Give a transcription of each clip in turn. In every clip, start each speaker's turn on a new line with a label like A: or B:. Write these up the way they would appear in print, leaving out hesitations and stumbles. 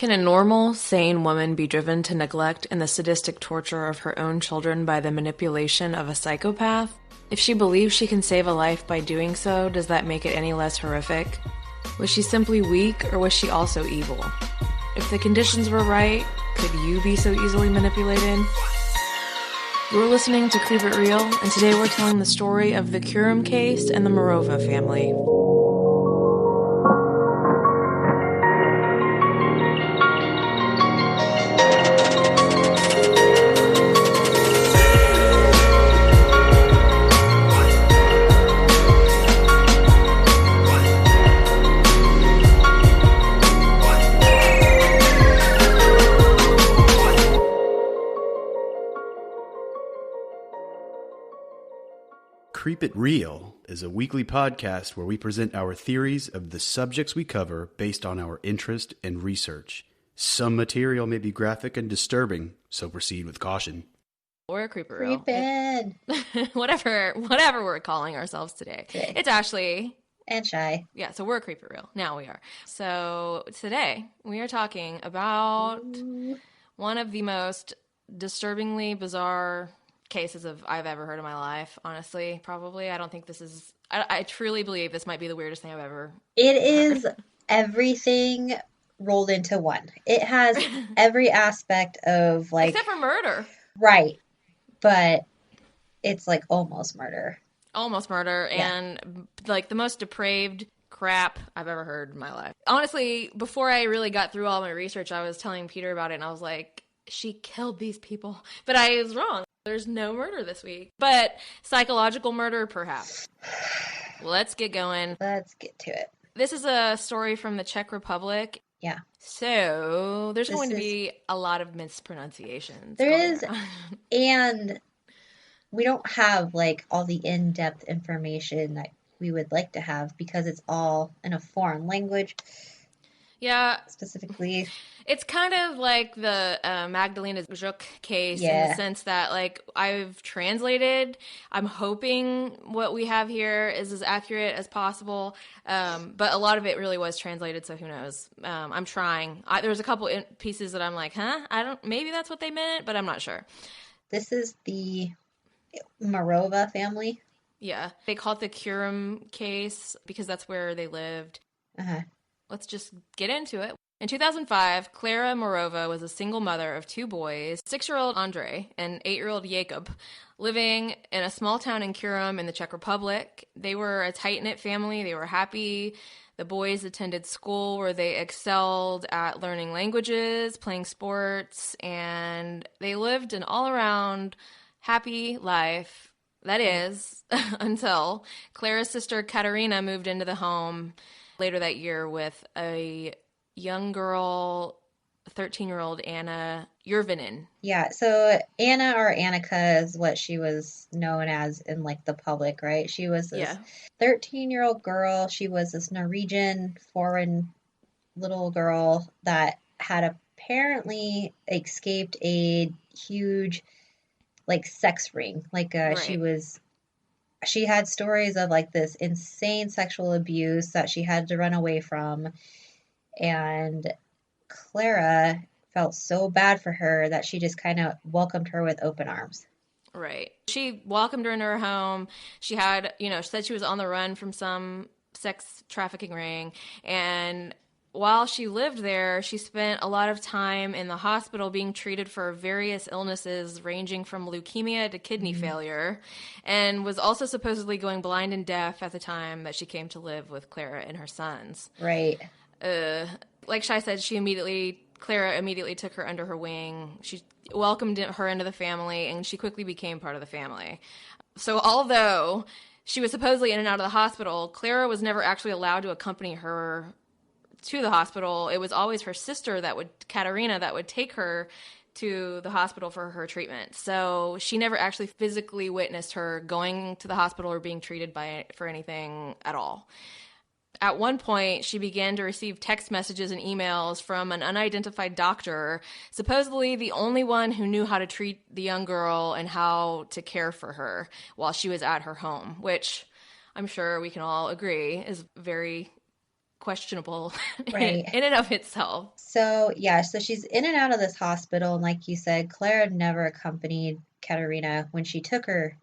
A: Can a normal, sane woman be driven to neglect and the sadistic torture of her own children by the manipulation of a psychopath? If she believes she can save a life by doing so, does that make it any less horrific? Was she simply weak, or was she also evil? If the conditions were right, could you be so easily manipulated? You're listening to Keep It Real, and today we're telling the story of the Kurim Case and the Mauerova family.
B: Keep It Real is a weekly podcast where we present our theories of the subjects we cover based on our interest and research. Some material may be graphic and disturbing, so proceed with caution.
A: Or Creep It Real.
C: Creepin'.
A: whatever we're calling ourselves today. It's Ashley.
C: And Shy.
A: Yeah, so we're Creep It Real. Now we are. So today we are talking about one of the most disturbingly bizarre cases I've ever heard in my life, honestly, probably. I don't think this is, I truly believe this might be the weirdest thing I've ever
C: It is everything rolled into one. It has every aspect of like...
A: Except for murder.
C: Right. But it's like almost murder.
A: Almost murder,
C: Yeah.
A: and like the most depraved crap I've ever heard in my life. Honestly, before I really got through all my research, I was telling Peter about it, and I was like, she killed these people. But I was wrong. There's no murder this week. But psychological murder, perhaps. Let's get going.
C: Let's get to it.
A: This is a story from the Czech Republic.
C: Yeah.
A: So there's going to be a lot of mispronunciations.
C: There
A: going
C: is,
A: around.
C: and we don't have like all the in-depth information that we would like to have because it's all in a foreign language.
A: Yeah.
C: Specifically.
A: It's kind of like the Magdalena Zjuk case in the sense that, like, I've translated. I'm hoping what we have here is as accurate as possible, but a lot of it really was translated, so who knows? I'm trying. There's a couple pieces that I'm like, maybe that's what they meant, but I'm not sure.
C: This is the Mauerova family.
A: Yeah. They call it the Kurim Case because that's where they lived.
C: Uh-huh.
A: Let's just get into it. In 2005, Klara Mauerova was a single mother of two boys, 6-year-old Andrei and 8-year-old Jakob, living in a small town in Kurim in the Czech Republic. They were a tight-knit family. They were happy. The boys attended school where they excelled at learning languages, playing sports, and they lived an all-around happy life. That is, until Klara's sister Katerina moved into the home later that year with a young girl, 13-year-old Anna Jurvinen.
C: Yeah, so Anna or Annika is what she was known as in like the public, right? She was this 13-year-old girl. She was this Norwegian foreign little girl that had apparently escaped a huge like sex ring. Like
A: Right.
C: she had stories of like this insane sexual abuse that she had to run away from. And Klara felt so bad for her that she just kind of welcomed her with open arms.
A: Right. She welcomed her into her home. She had, she said she was on the run from some sex trafficking ring. And while she lived there, she spent a lot of time in the hospital being treated for various illnesses ranging from leukemia to kidney failure, and was also supposedly going blind and deaf at the time that she came to live with Klara and her sons.
C: Right.
A: Like Shai said, Klara immediately took her under her wing. She welcomed her into the family, and she quickly became part of the family. So although she was supposedly in and out of the hospital, Klara was never actually allowed to accompany her to the hospital. It was always her sister, Katerina, that would take her to the hospital for her treatment. So she never actually physically witnessed her going to the hospital or being treated for anything at all. At one point, she began to receive text messages and emails from an unidentified doctor, supposedly the only one who knew how to treat the young girl and how to care for her while she was at her home, which I'm sure we can all agree is very questionable
C: Right.
A: in and of itself.
C: So, yeah, so she's in and out of this hospital. And like you said, Clara never accompanied Katerina when she took her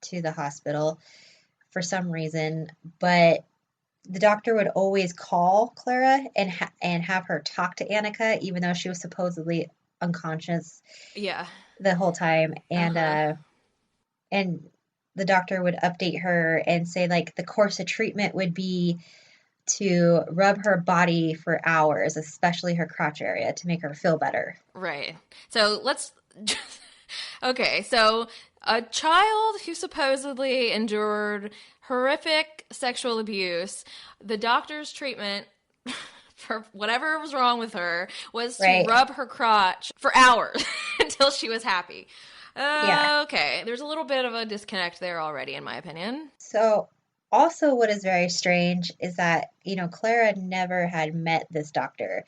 C: to the hospital for some reason. But the doctor would always call Clara and have her talk to Annika, even though she was supposedly unconscious
A: Yeah.
C: the whole time.
A: Uh-huh.
C: And the doctor would update her and say, like, the course of treatment would be to rub her body for hours, especially her crotch area, to make her feel better.
A: Right. So let's. Okay, so a child who supposedly endured horrific sexual abuse, the doctor's treatment for whatever was wrong with her was to rub her crotch for hours until she was happy.
C: Yeah.
A: Okay, there's a little bit of a disconnect there already, in my opinion.
C: So, also, what is very strange is that, Clara never had met this doctor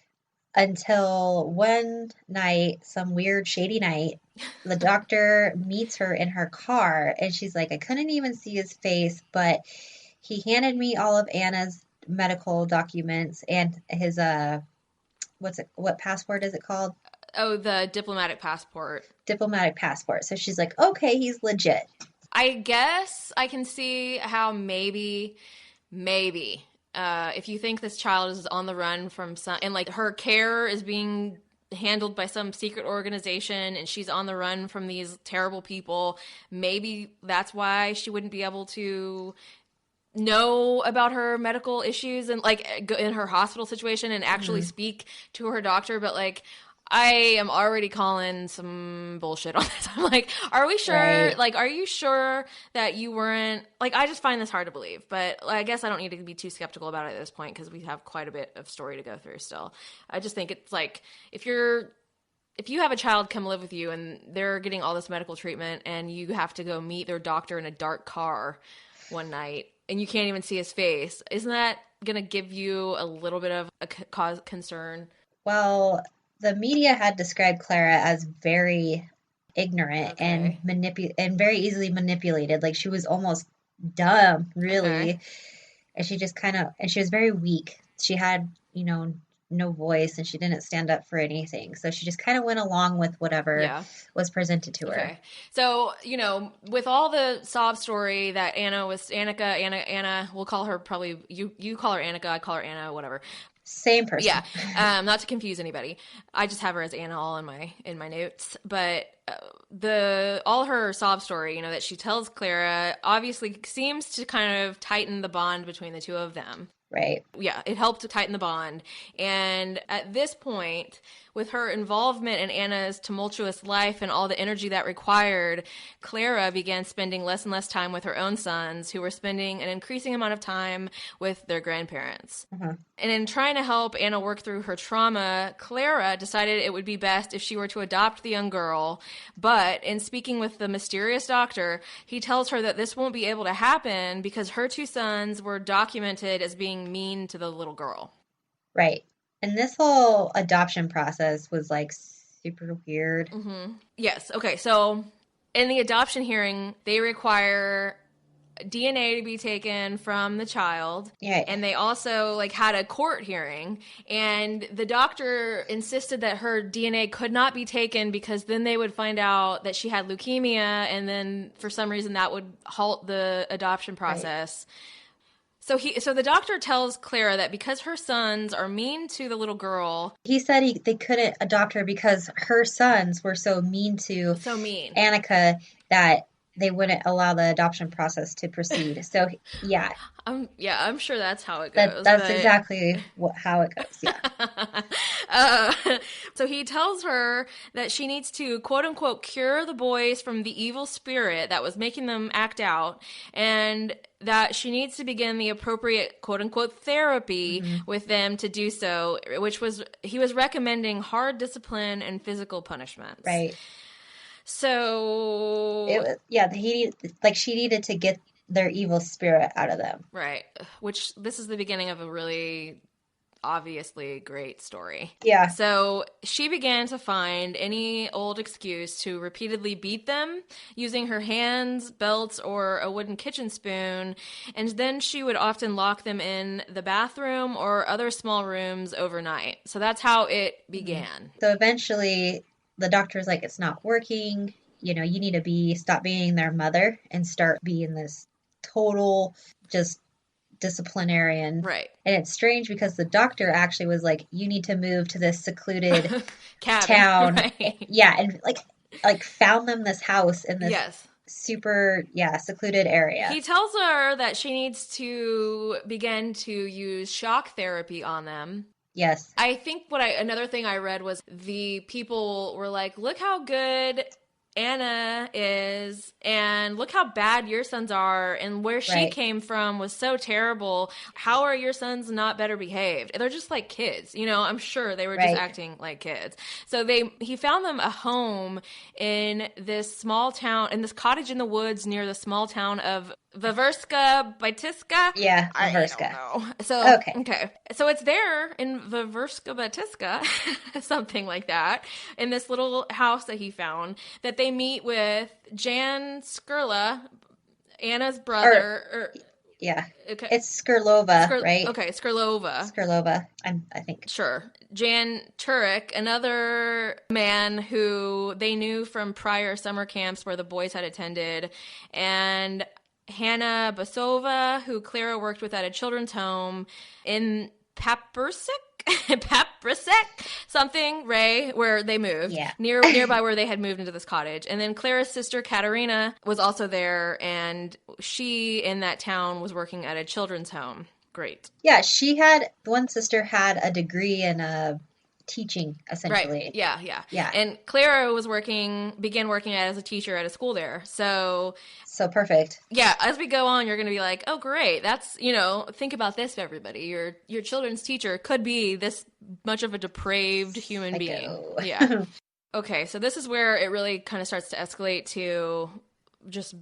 C: until one night, some weird, shady night. The doctor meets her in her car, and she's like, I couldn't even see his face, but he handed me all of Anna's medical documents and his, what passport is it called?
A: Oh, the diplomatic passport.
C: Diplomatic passport. So she's like, okay, he's legit.
A: I guess I can see how maybe, if you think this child is on the run from some, and like her care is being handled by some secret organization and she's on the run from these terrible people, maybe that's why she wouldn't be able to know about her medical issues and like in her hospital situation and actually speak to her doctor. But like, I am already calling some bullshit on this. I'm like, are we sure?
C: Right.
A: Like, are you sure that you weren't, like, I just find this hard to believe, but I guess I don't need to be too skeptical about it at this point because we have quite a bit of story to go through still. I just think it's like, if you have a child come live with you and they're getting all this medical treatment and you have to go meet their doctor in a dark car one night and you can't even see his face, isn't that going to give you a little bit of a cause concern?
C: Well, the media had described Clara as very ignorant and very easily manipulated. Like she was almost dumb, really.
A: Okay.
C: And she just and she was very weak. She had, no voice and she didn't stand up for anything. So she just kind of went along with whatever was presented to her.
A: Okay. So, with all the sob story that Anna, we'll call her probably, you call her Annika, I call her Anna, whatever.
C: Same person.
A: Yeah. Not to confuse anybody. I just have her as Anna all in my notes. But all her sob story, that she tells Clara obviously seems to kind of tighten the bond between the two of them.
C: Right.
A: Yeah, it helped to tighten the bond. And at this point, with her involvement in Anna's tumultuous life and all the energy that required, Clara began spending less and less time with her own sons, who were spending an increasing amount of time with their grandparents.
C: Uh-huh.
A: And in trying to help Anna work through her trauma, Clara decided it would be best if she were to adopt the young girl. But in speaking with the mysterious doctor, he tells her that this won't be able to happen because her two sons were documented as being mean to the little girl.
C: Right. And this whole adoption process was like super weird.
A: Mm-hmm. Yes. Okay. So in the adoption hearing, they require DNA to be taken from the child.
C: Yeah.
A: And they also had a court hearing, and the doctor insisted that her DNA could not be taken because then they would find out that she had leukemia, and then for some reason that would halt the adoption process. Right. So the doctor tells Clara that because her sons are mean to the little girl,
C: he said they couldn't adopt her because her sons were so mean to Annika that they wouldn't allow the adoption process to proceed. So, yeah.
A: I'm sure that's how it goes.
C: That's exactly how it goes, yeah.
A: So he tells her that she needs to, quote unquote, cure the boys from the evil spirit that was making them act out, and that she needs to begin the appropriate, quote unquote, therapy with them to do so, he was recommending hard discipline and physical punishments.
C: Right.
A: So
C: she needed to get their evil spirit out of them.
A: Right. Which this is the beginning of a really obviously great story.
C: Yeah.
A: So she began to find any old excuse to repeatedly beat them using her hands, belts, or a wooden kitchen spoon. And then she would often lock them in the bathroom or other small rooms overnight. So that's how it began.
C: So eventually the doctor's like, it's not working. You know, you need to stop being their mother and start being this total just disciplinarian.
A: Right.
C: And it's strange because the doctor actually was like, you need to move to this secluded
A: town.
C: Right. Yeah. And like found them this house in this super secluded area.
A: He tells her that she needs to begin to use shock therapy on them.
C: Yes.
A: I think another thing I read was the people were like, look how good Anna is, and look how bad your sons are, and where she came from was so terrible. How are your sons not better behaved? They're just like kids, you know. I'm sure they were just acting like kids. So he found them a home in this small town, in this cottage in the woods near the small town of Vaverska Bytiska?
C: Yeah, Vaverska.
A: I don't know. So, okay. So it's there in Vaverska Bytiska, something like that, in this little house that he found, that they meet with Jan Skurla, Anna's brother.
C: Yeah.
A: Okay.
C: It's Skurlova, right?
A: Okay, Skurlova.
C: Skurlova, I think.
A: Sure. Jan Turek, another man who they knew from prior summer camps where the boys had attended, and Hannah Basova, who Clara worked with at a children's home in Paprasek, something, Ray, where they moved.
C: Yeah.
A: Nearby where they had moved into this cottage. And then Clara's sister, Katerina, was also there, and she, in that town, was working at a children's home. Great.
C: Yeah, one sister had a degree in teaching, essentially.
A: Right. Yeah. And Clara began working as a teacher at a school there. So
C: perfect.
A: Yeah, as we go on, you're going to be like, oh, great. That's, think about this, everybody. Your children's teacher could be this much of a depraved human being. Yeah. Okay, so this is where it really kind of starts to escalate to just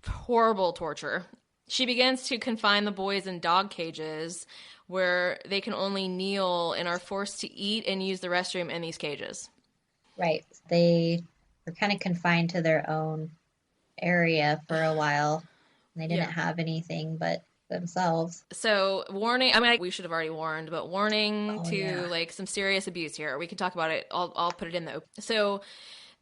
A: horrible torture. She begins to confine the boys in dog cages where they can only kneel and are forced to eat and use the restroom in these cages.
C: Right. They were kind of confined to their own area for a while. They didn't have anything but themselves.
A: So warning, we should have already warned, but warning like some serious abuse here. We can talk about it. I'll put it in the open. So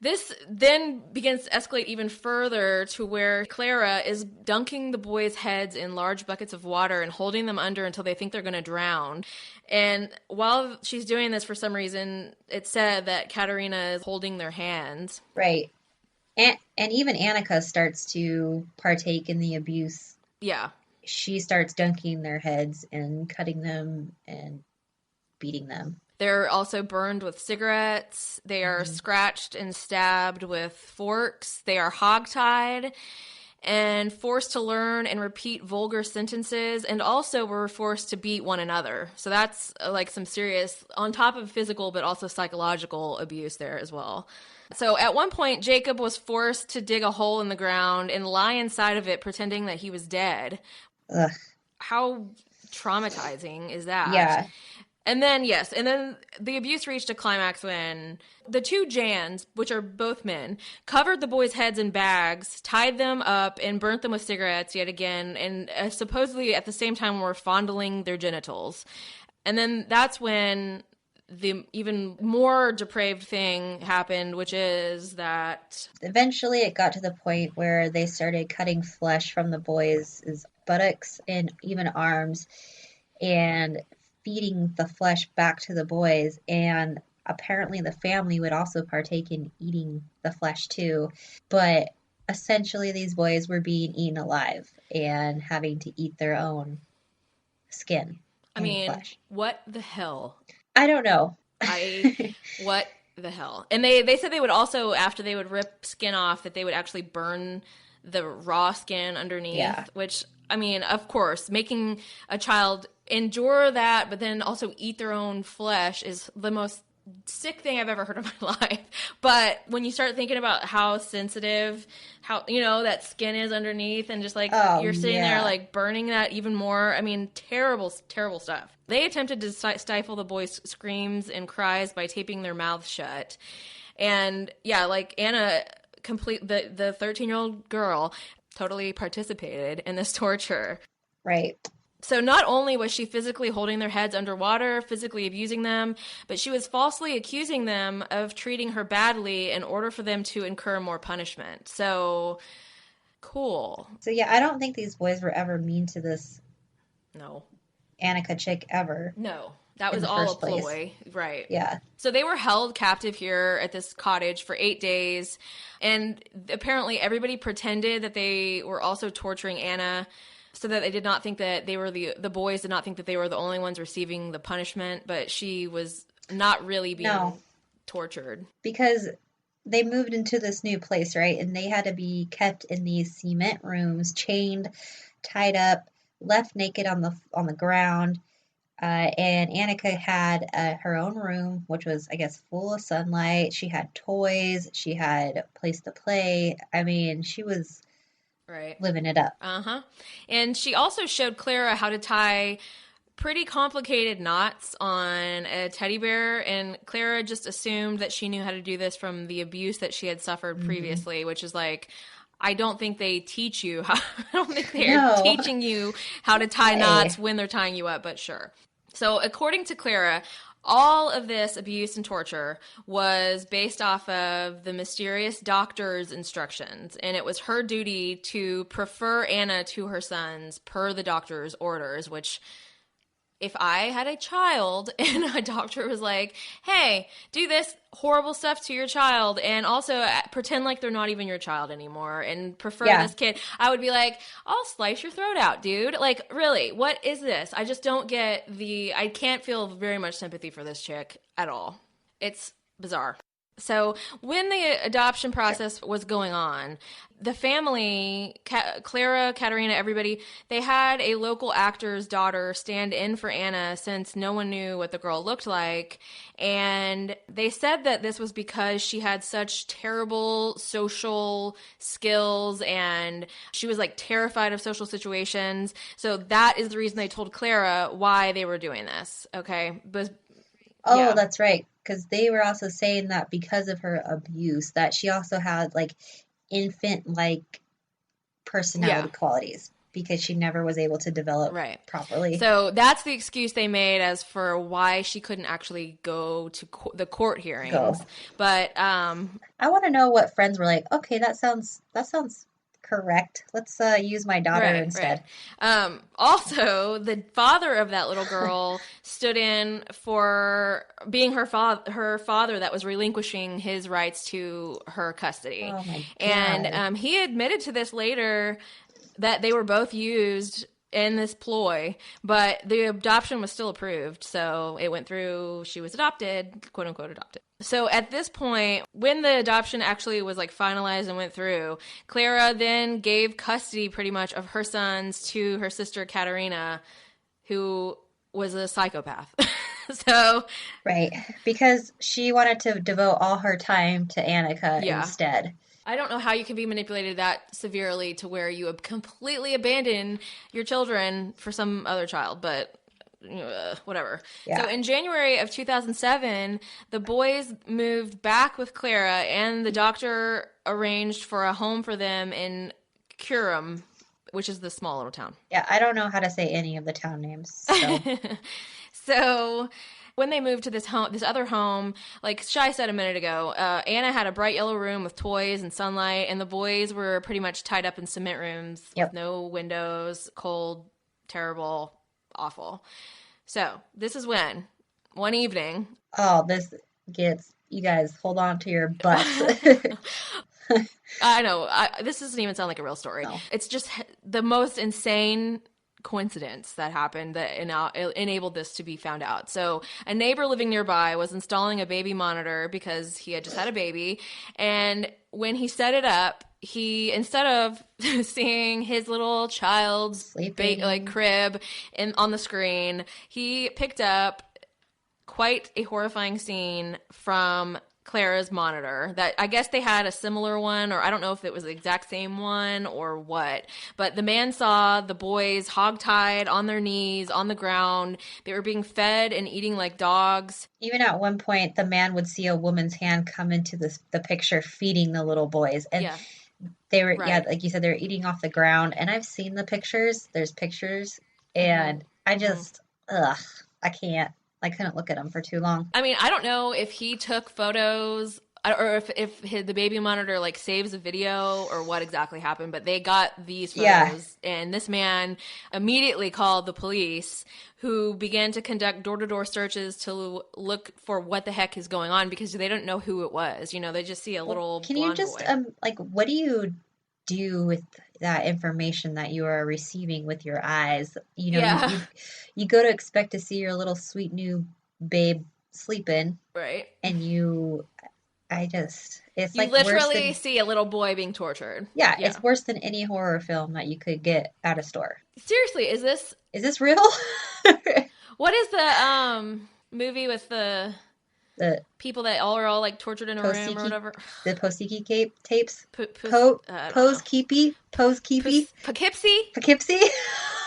A: this then begins to escalate even further to where Clara is dunking the boys' heads in large buckets of water and holding them under until they think they're going to drown. And while she's doing this, for some reason, it's said that Katerina is holding their hands.
C: Right. And even Annika starts to partake in the abuse.
A: Yeah.
C: She starts dunking their heads and cutting them and beating them.
A: They're also burned with cigarettes. They are scratched and stabbed with forks. They are hogtied and forced to learn and repeat vulgar sentences, and also were forced to beat one another. So that's like some serious, on top of physical, but also psychological abuse there as well. So at one point, Jacob was forced to dig a hole in the ground and lie inside of it, pretending that he was dead.
C: Ugh.
A: How traumatizing is that?
C: Yeah.
A: And then the abuse reached a climax when the two Jans, which are both men, covered the boys' heads in bags, tied them up, and burnt them with cigarettes yet again, and supposedly at the same time were fondling their genitals. And then that's when the even more depraved thing happened, which is that
C: eventually it got to the point where they started cutting flesh from the boys' buttocks and even arms and feeding the flesh back to the boys, and apparently the family would also partake in eating the flesh too, but essentially these boys were being eaten alive and having to eat their own skin. Flesh.
A: What the hell?
C: I don't know.
A: What the hell? And they said they would also, after they would rip skin off, that they would actually burn the raw skin underneath, which, of course, making a child endure that, but then also eat their own flesh is the most sick thing I've ever heard in my life. But when you start thinking about how sensitive, how, that skin is underneath, and just like you're sitting there like burning that even more. I mean, terrible, terrible stuff. They attempted to stifle the boys' screams and cries by taping their mouths shut. And like Anna, the 13-year-old girl totally participated in this torture.
C: Right.
A: So not only was she physically holding their heads underwater, physically abusing them, but she was falsely accusing them of treating her badly in order for them to incur more punishment. So, cool.
C: So yeah, I don't think these boys were ever mean to this Annika chick ever.
A: No. That was all a ploy. Right.
C: Yeah.
A: So they were held captive here at this cottage for 8 days. And apparently everybody pretended that they were also torturing Anna, so that they did not think that they were the boys did not think that they were the only ones receiving the punishment, but she was not really being tortured.
C: Because they moved into this new place, right? And they had to be kept in these cement rooms, chained, tied up, left naked on the ground. And Annika had her own room, which was, I guess, full of sunlight. She had toys. She had a place to play. I mean, she was living it up.
A: Uh-huh. And she also showed Clara how to tie pretty complicated knots on a teddy bear, and Clara just assumed that she knew how to do this from the abuse that she had suffered previously, which is like, I don't think they teach you how, I don't think they're teaching you how to tie knots when they're tying you up, but sure. So according to Clara, all of this abuse and torture was based off of the mysterious doctor's instructions, and it was her duty to prefer Anna to her sons per the doctor's orders, which, if I had a child and a doctor was like, hey, do this horrible stuff to your child and also pretend like they're not even your child anymore and prefer this kid, I would be like, I'll slice your throat out, dude. Like, really, what is this? I just don't get I can't feel very much sympathy for this chick at all. It's bizarre. So when the adoption process was going on, the family, Clara, Katerina, everybody, they had a local actor's daughter stand in for Anna since no one knew what the girl looked like. And they said that this was because she had such terrible social skills and she was like terrified of social situations. So that is the reason they told Clara why they were doing this. Okay.
C: That's right. Because they were also saying that because of her abuse, that she also had like infant-like personality qualities because she never was able to develop properly.
A: So that's the excuse they made as for why she couldn't actually go to the court hearings. But
C: I want to know what friends were like. Okay, that sounds correct. Let's use my daughter instead.
A: Right. Also, the father of that little girl stood in for being her father that was relinquishing his rights to her custody.
C: Oh my God.
A: And he admitted to this later that they were both used in this ploy, but the adoption was still approved. So it went through, she was adopted, quote unquote adopted. So at this point, when the adoption actually was like finalized and went through, Clara then gave custody pretty much of her sons to her sister Katerina, who was a psychopath.
C: Right, because she wanted to devote all her time to Annika instead.
A: I don't know how you can be manipulated that severely to where you completely abandon your children for some other child, but whatever. Yeah. So in January of 2007, the boys moved back with Clara, and the doctor arranged for a home for them in Kurim, which is the small little town.
C: Yeah, I don't know how to say any of the town names. So,
A: so when they moved to this other home, like Shai said a minute ago, Anna had a bright yellow room with toys and sunlight, and the boys were pretty much tied up in cement rooms with no windows, cold, terrible, awful. So this is when one evening.
C: Oh, this gets, you guys hold on to your butts.
A: I know. This doesn't even sound like a real story. No. It's just the most insane coincidence that happened that enabled this to be found out. So a neighbor living nearby was installing a baby monitor because he had just had a baby. And when he set it up, he, instead of seeing his little child's crib on the screen, he picked up quite a horrifying scene from Clara's monitor that I guess they had a similar one, or I don't know if it was the exact same one or what, but the man saw the boys hogtied on their knees on the ground. They were being fed and eating like dogs.
C: Even at one point, the man would see a woman's hand come into the picture feeding the little boys. And they were, like you said, they were eating off the ground. And I've seen the pictures. There's pictures. And I just, I can't. I couldn't look at them for too long.
A: I mean, I don't know if he took photos or if the baby monitor like saves a video or what exactly happened, but they got these photos and this man immediately called the police, who began to conduct door-to-door searches to look for what the heck is going on, because they don't know who it was. You know, they just see a little
C: Can you just
A: boy.
C: like, what do you do with that information that you are receiving with your eyes? You know, you go to expect to see your little sweet new babe sleeping,
A: right?
C: And it's
A: you
C: like
A: literally see a little boy being tortured.
C: Yeah, it's worse than any horror film that you could get at a store.
A: Seriously, is this
C: real?
A: What is the movie with the people that are all like tortured in a room or whatever?
C: The Posiki tapes?
A: Poughkeepsie?
C: Poughkeepsie?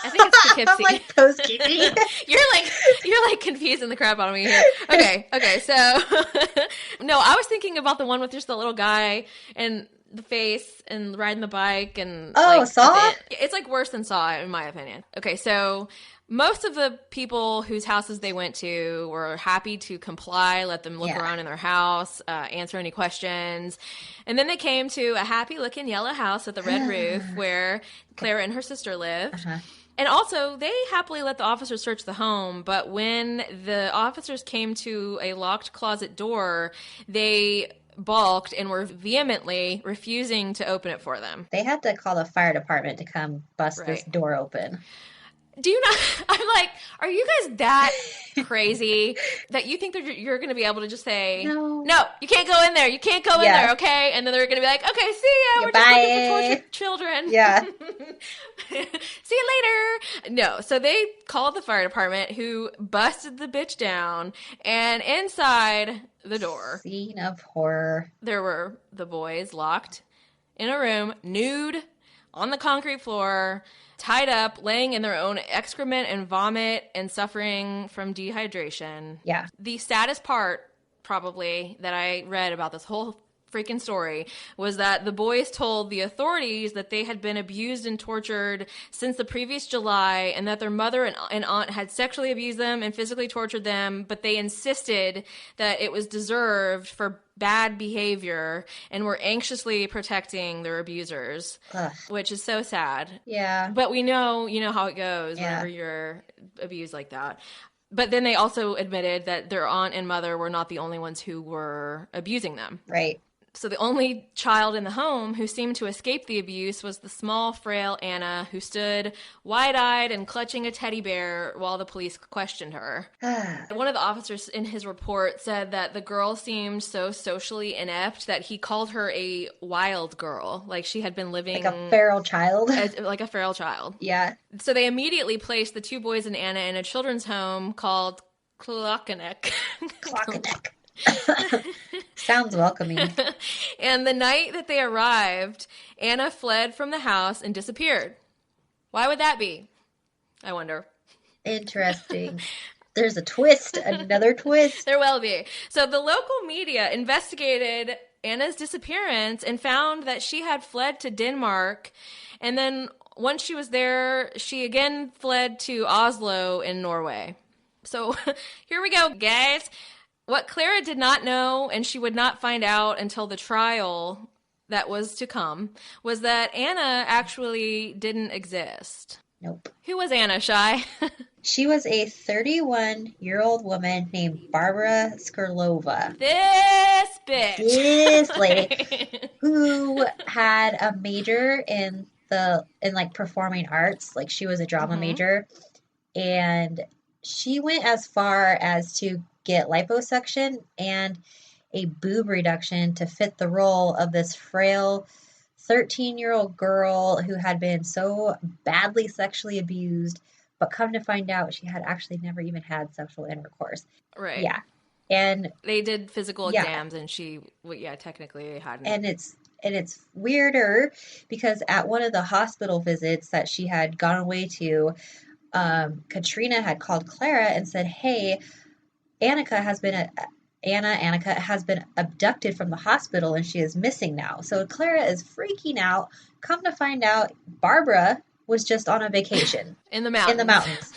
A: I think it's Poughkeepsie.
C: I'm like Poughkeepsie.
A: You're like confusing the crap out of me here. Okay, so no, I was thinking about the one with just the little guy and the face and riding the bike and
C: Saw?
A: It's like worse than Saw in my opinion. Okay, so most of the people whose houses they went to were happy to comply, let them look around in their house, answer any questions. And then they came to a happy-looking yellow house with a red roof where Clara and her sister lived. And also, they happily let the officers search the home, but when the officers came to a locked closet door, they balked and were vehemently refusing to open it for them.
C: They had to call the fire department to come bust this door open.
A: Do you not? I'm like, are you guys that crazy that you think that you're going to be able to just say, no, you can't go in there. You can't go in there, okay? And then they're going to be like, okay, see ya. We're just looking for tortured children.
C: Yeah.
A: See you later. No, so they called the fire department, who busted the bitch down, and inside the door,
C: scene of horror,
A: there were the boys locked in a room, nude, on the concrete floor, tied up, laying in their own excrement and vomit and suffering from dehydration.
C: Yeah.
A: The saddest part, probably, that I read about this whole freaking story was that the boys told the authorities that they had been abused and tortured since the previous July, and that their mother and aunt had sexually abused them and physically tortured them, but they insisted that it was deserved for bad behavior and were anxiously protecting their abusers. Which is so sad.
C: Yeah.
A: But you know how it goes whenever you're abused like that. But then they also admitted that their aunt and mother were not the only ones who were abusing them.
C: Right.
A: So the only child in the home who seemed to escape the abuse was the small, frail Anna, who stood wide-eyed and clutching a teddy bear while the police questioned her. One of the officers in his report said that the girl seemed so socially inept that he called her a wild girl, like she had been living...
C: Like a feral child?
A: Like a feral child.
C: Yeah.
A: So they immediately placed the two boys and Anna in a children's home called Klockeneck.
C: Klockeneck. Sounds welcoming.
A: And the night that they arrived, Anna fled from the house and disappeared. Why would that be? I wonder.
C: Interesting. There's a twist, another twist.
A: There will be. So the local media investigated Anna's disappearance and found that she had fled to Denmark. And then once she was there, she again fled to Oslo in Norway. So here we go, guys. What Clara did not know, and she would not find out until the trial that was to come, was that Anna actually didn't exist.
C: Nope.
A: Who was Anna, Shy?
C: She was a 31-year-old woman named Barbara Skurlova.
A: This bitch.
C: This lady who had a major in performing arts. Like, she was a drama major, and she went as far as to get liposuction and a boob reduction to fit the role of this frail 13-year-old girl who had been so badly sexually abused but come to find out she had actually never even had sexual intercourse.
A: Right.
C: Yeah. And
A: they did physical exams and she, technically hadn't.
C: And it's weirder because at one of the hospital visits that she had gone away to, Katrina had called Clara and said, hey, Annika has been abducted from the hospital and she is missing now. So Clara is freaking out. Come to find out, Barbara was just on a vacation
A: in the mountains.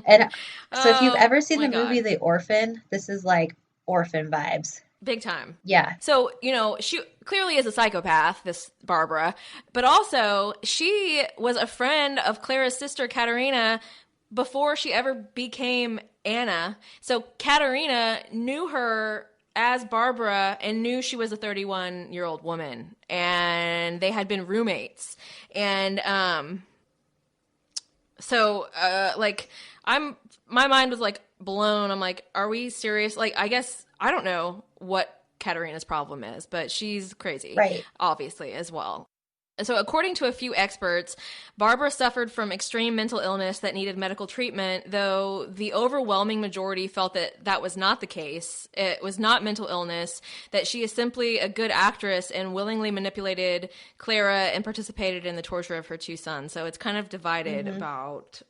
C: And so if you've ever seen the movie The Orphan, this is like Orphan vibes.
A: Big time.
C: Yeah.
A: So, she clearly is a psychopath, this Barbara, but also she was a friend of Clara's sister, Katerina, before she ever became Anna. So Katerina knew her as Barbara and knew she was a 31-year-old woman, and they had been roommates. And my mind was like blown. I'm like, are we serious? Like, I guess I don't know what Katerina's problem is, but she's crazy,
C: right?
A: Obviously, as well. So according to a few experts, Barbara suffered from extreme mental illness that needed medical treatment, though the overwhelming majority felt that that was not the case. It was not mental illness, that she is simply a good actress and willingly manipulated Clara and participated in the torture of her two sons. So it's kind of divided about...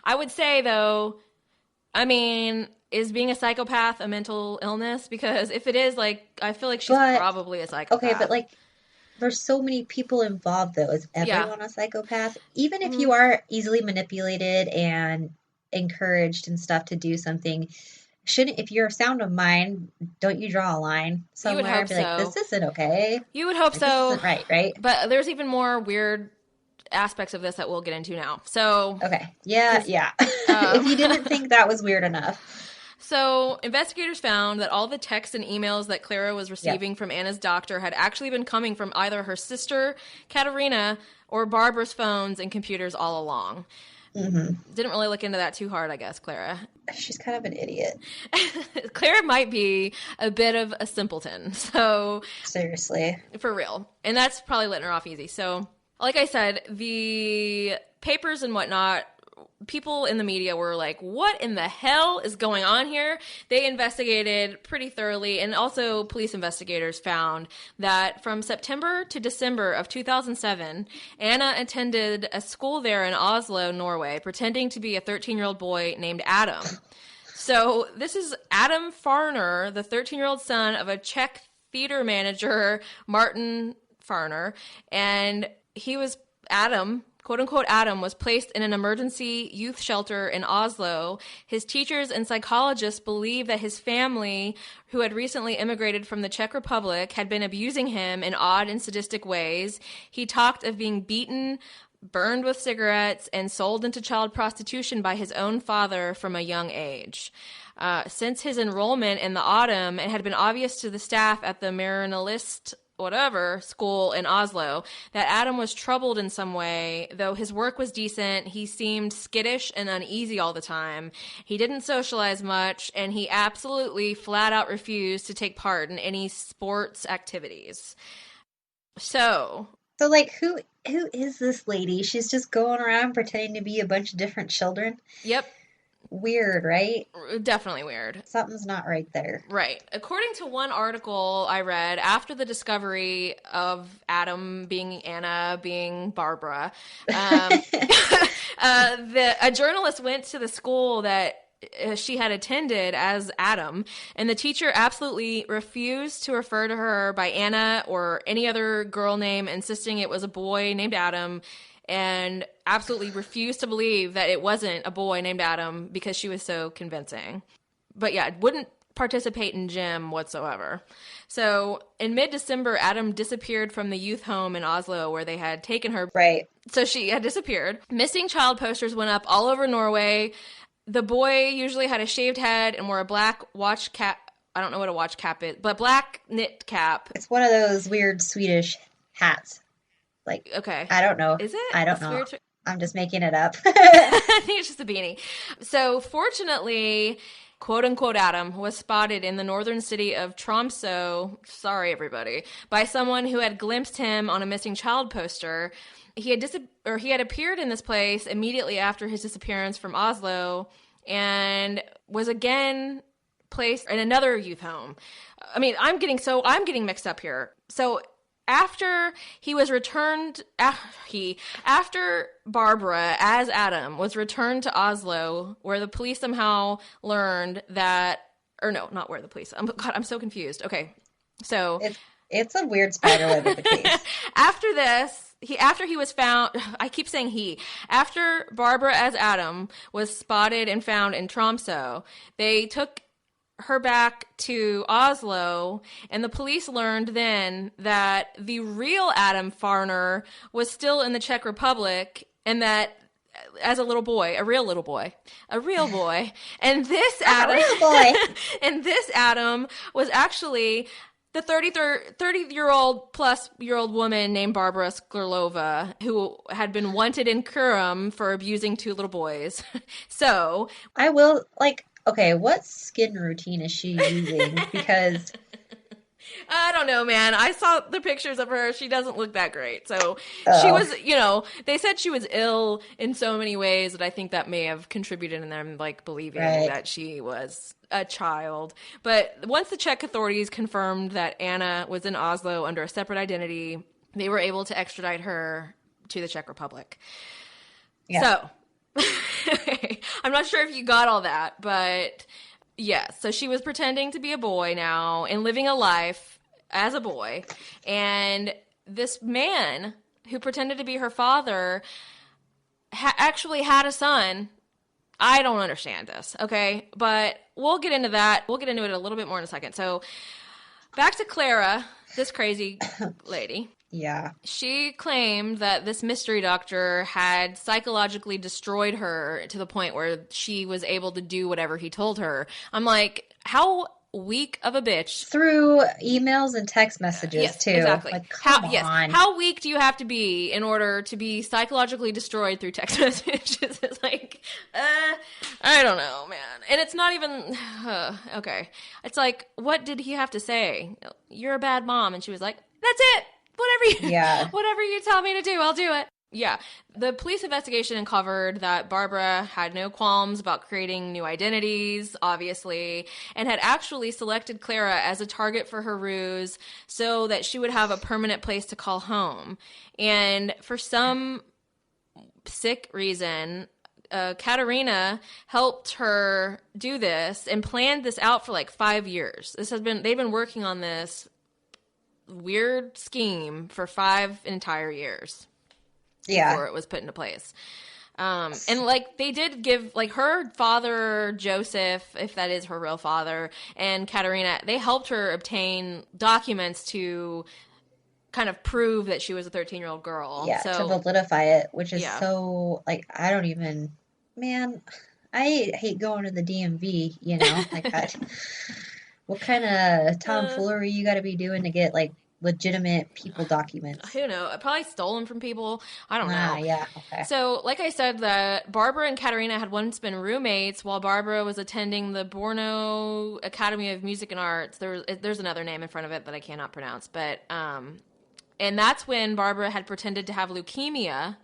A: I would say, though, is being a psychopath a mental illness? Because if it is, I feel like she's probably a psychopath.
C: Okay, but there's so many people involved, though. Is everyone a psychopath? Even if you are easily manipulated and encouraged and stuff to do something, if you're sound of mind, don't you draw a line somewhere?
A: You would hope
C: and be like,
A: so.
C: This isn't okay.
A: You would hope so.
C: This isn't right?
A: But there's even more weird aspects of this that we'll get into now. So
C: okay. Yeah. If you didn't think that was weird enough.
A: So investigators found that all the texts and emails that Clara was receiving from Anna's doctor had actually been coming from either her sister, Katerina, or Barbara's phones and computers all along. Didn't really look into that too hard, I guess, Clara.
C: She's kind of an idiot.
A: Clara might be a bit of a simpleton. So
C: seriously.
A: For real. And that's probably letting her off easy. So, like I said, the papers and whatnot, people in the media were like, what in the hell is going on here? They investigated pretty thoroughly, and also police investigators found that from September to December of 2007, Anna attended a school there in Oslo, Norway, pretending to be a 13-year-old boy named Adam. So this is Adam Farner, the 13-year-old son of a Czech theater manager, Martin Farner, and he was Adam, quote-unquote Adam, was placed in an emergency youth shelter in Oslo. His teachers and psychologists believe that his family, who had recently immigrated from the Czech Republic, had been abusing him in odd and sadistic ways. He talked of being beaten, burned with cigarettes, and sold into child prostitution by his own father from a young age. Since his enrollment in the autumn, it had been obvious to the staff at the Marienlyst school in Oslo that Adam was troubled in some way. Though his work was decent, he seemed skittish and uneasy all the time. He didn't socialize much, and he absolutely flat out refused to take part in any sports activities. So
C: who is this lady? She's just going around pretending to be a bunch of different children.
A: Yep.
C: Weird, right?
A: Definitely weird.
C: Something's not right there.
A: Right. According to one article I read, after the discovery of Adam being Anna, being Barbara, a journalist went to the school that she had attended as Adam, and the teacher absolutely refused to refer to her by Anna or any other girl name, insisting it was a boy named Adam, and absolutely refused to believe that it wasn't a boy named Adam because she was so convincing. But yeah, wouldn't participate in gym whatsoever. So in mid-December, Adam disappeared from the youth home in Oslo where they had taken her.
C: Right.
A: So she had disappeared. Missing child posters went up all over Norway. The boy usually had a shaved head and wore a black watch cap. I don't know what a watch cap is, but black knit cap.
C: It's one of those weird Swedish hats.
A: Okay.
C: I don't know.
A: Is it?
C: I don't know. I'm just making it up.
A: I think it's just a beanie. So fortunately, quote unquote Adam was spotted in the northern city of Tromsø, sorry everybody, by someone who had glimpsed him on a missing child poster. he had appeared in this place immediately after his disappearance from Oslo and was again placed in another youth home. I mean, I'm getting mixed up here. So after he was returned, after Barbara as Adam was returned to Oslo, where the police somehow learned that, or no, not where the police. I'm so confused. Okay, so
C: it's a weird spiderweb of a case.
A: After this, after he was found, I keep saying after Barbara as Adam was spotted and found in Tromsø, they took her back to Oslo, and the police learned then that the real Adam Farner was still in the Czech Republic, and that as a real boy, and this Adam, and this Adam was actually the 30-year-old woman named Barbara Sklarlova, who had been wanted in Kurim for abusing 2 little boys. So
C: I will okay, what skin routine is she using? Because
A: I don't know, man. I saw the pictures of her. She doesn't look that great. So she was, they said she was ill in so many ways that I think that may have contributed in them believing that she was a child. But once the Czech authorities confirmed that Anna was in Oslo under a separate identity, they were able to extradite her to the Czech Republic. Yeah. So I'm not sure if you got all that, but yes. So she was pretending to be a boy now and living a life as a boy. And this man who pretended to be her father actually had a son. I don't understand this, okay? But we'll get into that. We'll get into it a little bit more in a second. So back to Clara, this crazy lady.
C: Yeah.
A: She claimed that this mystery doctor had psychologically destroyed her to the point where she was able to do whatever he told her. I'm like, how weak of a bitch.
C: Through emails and text messages, too.
A: Exactly.
C: Come on.
A: How weak do you have to be in order to be psychologically destroyed through text messages? It's I don't know, man. And it's not even, okay. It's like, what did he have to say? You're a bad mom. And she was like, that's it. Whatever you tell me to do, I'll do it. Yeah. The police investigation uncovered that Barbara had no qualms about creating new identities, obviously, and had actually selected Clara as a target for her ruse so that she would have a permanent place to call home. And for some sick reason, Katerina helped her do this and planned this out for 5 years. They've been working on this weird scheme for 5 entire years before it was put into place. And they did give her father Joseph, if that is her real father, and Katerina, they helped her obtain documents to kind of prove that she was a 13-year-old girl.
C: Yeah, to validify it, which is so I don't even, man, I hate going to the DMV, that. What kind of tomfoolery you got to be doing to get legitimate people documents?
A: Who knows? I probably stole them from people. I don't know.
C: Yeah. Okay.
A: So, like I said, that Barbara and Katerina had once been roommates while Barbara was attending the Brno Academy of Music and Arts. There's another name in front of it that I cannot pronounce, but and that's when Barbara had pretended to have leukemia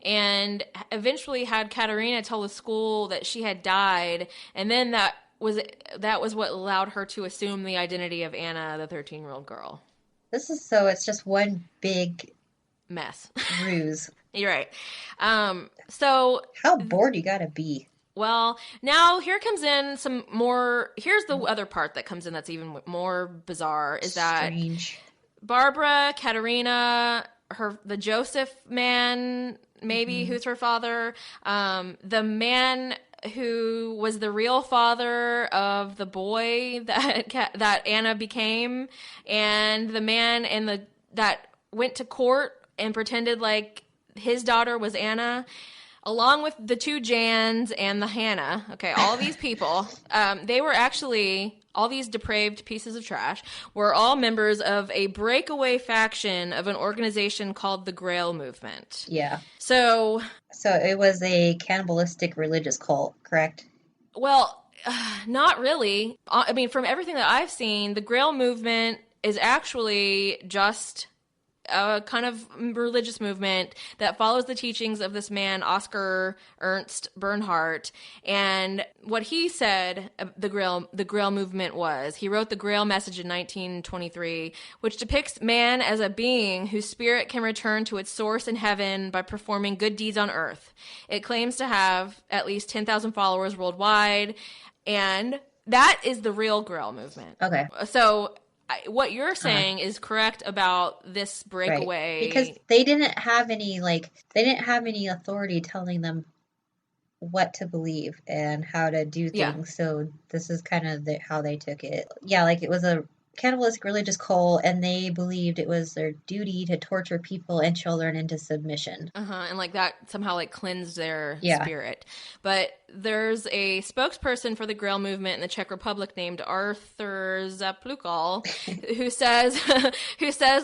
A: and eventually had Katerina tell the school that she had died, and then that was what allowed her to assume the identity of Anna, the 13-year-old girl.
C: It's just one big
A: mess.
C: Ruse.
A: You're right. So
C: how bored you gotta be.
A: Well, now here comes in some more. Here's the other part that comes in that's even more bizarre is
C: Strange.
A: That Barbara, Katerina, the Joseph man, maybe who's her father, the man who was the real father of the boy that Anna became, and the man that went to court and pretended like his daughter was Anna, along with the 2 Jans and the Hannah. Okay, all these people, they were actually, all these depraved pieces of trash, were all members of a breakaway faction of an organization called the Grail Movement.
C: Yeah.
A: So
C: it was a cannibalistic religious cult, correct?
A: Well, not really. I mean, from everything that I've seen, the Grail Movement is actually just a kind of religious movement that follows the teachings of this man, Oscar Ernst Bernhardt. And what he said the Grail movement was, he wrote the Grail message in 1923, which depicts man as a being whose spirit can return to its source in heaven by performing good deeds on earth. It claims to have at least 10,000 followers worldwide, and that is the real Grail movement.
C: Okay.
A: So what you're saying is correct about this breakaway.
C: Right. Because they didn't have any authority telling them what to believe and how to do things. Yeah. So this is kind of how they took it. Yeah, like it was a cannibalistic religious cult, and they believed it was their duty to torture people and children into submission.
A: And like that somehow like cleansed their spirit. But there's a spokesperson for the Grail movement in the Czech Republic named Arthur Zaplukal who says